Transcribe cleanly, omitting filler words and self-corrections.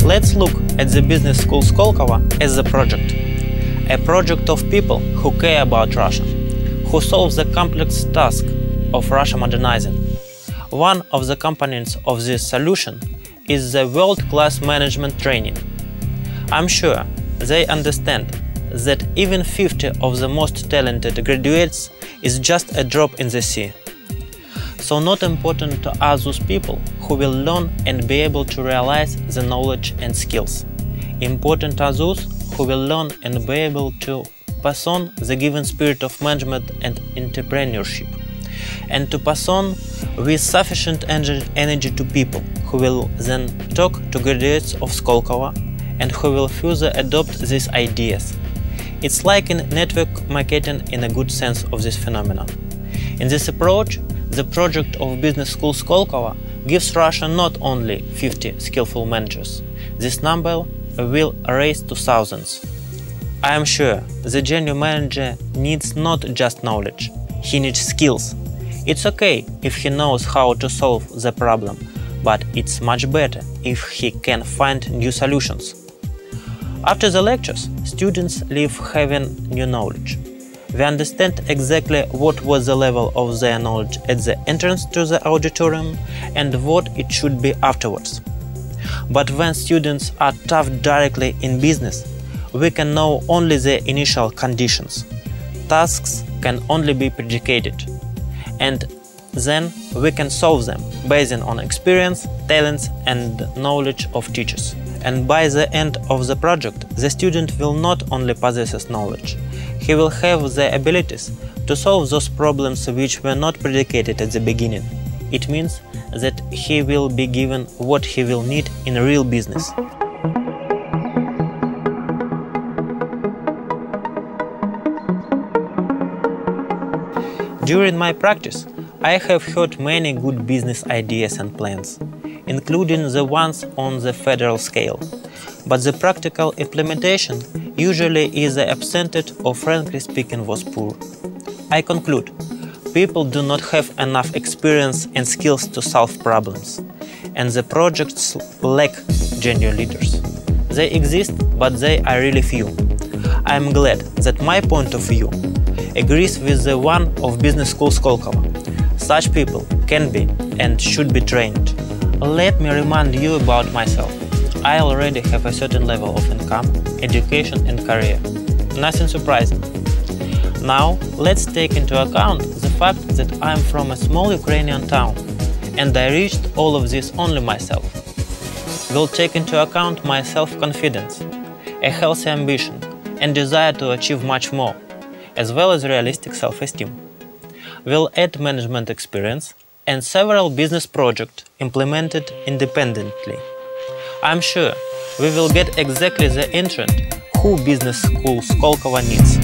Let's look at the business school Skolkovo as a project of people who care about Russia, who solve the complex task of Russia modernizing. One of the components of this solution is the world-class management training. I'm sure they understand that even 50 of the most talented graduates is just a drop in the sea. So not important are those people who will learn and be able to realize the knowledge and skills. Important are those who will learn and be able to pass on the given spirit of management and entrepreneurship, and to pass on with sufficient energy to people who will then talk to graduates of Skolkovo and who will further adopt these ideas. It's like in network marketing in a good sense of this phenomenon. In this approach, the project of business school Skolkovo gives Russia not only 50 skillful managers. This number will raise to thousands. I am sure the genuine manager needs not just knowledge, he needs skills. It's okay if he knows how to solve the problem, but it's much better if he can find new solutions. After the lectures, students leave having new knowledge. We understand exactly what was the level of their knowledge at the entrance to the auditorium and what it should be afterwards. But when students are taught directly in business, we can know only the initial conditions. Tasks can only be predicated, and then we can solve them based on experience, talents and knowledge of teachers. And by the end of the project, the student will not only possess knowledge, he will have the abilities to solve those problems which were not predicated at the beginning. It means that he will be given what he will need in real business. During my practice, I have heard many good business ideas and plans, including the ones on the federal scale. But the practical implementation usually is absent or, frankly speaking, was poor. I conclude, people do not have enough experience and skills to solve problems, and the projects lack genuine leaders. They exist, but they are really few. I am glad that my point of view agrees with the one of business school Skolkovo. Such people can be and should be trained. Let me remind you about myself. I already have a certain level of income, education and career. Nothing surprising. Now, let's take into account the fact that I am from a small Ukrainian town, and I reached all of this only myself. We'll take into account my self-confidence, a healthy ambition and desire to achieve much more, as well as realistic self-esteem. We'll add management experience and several business projects implemented independently. I'm sure we will get exactly the entrant who business school Skolkovo needs.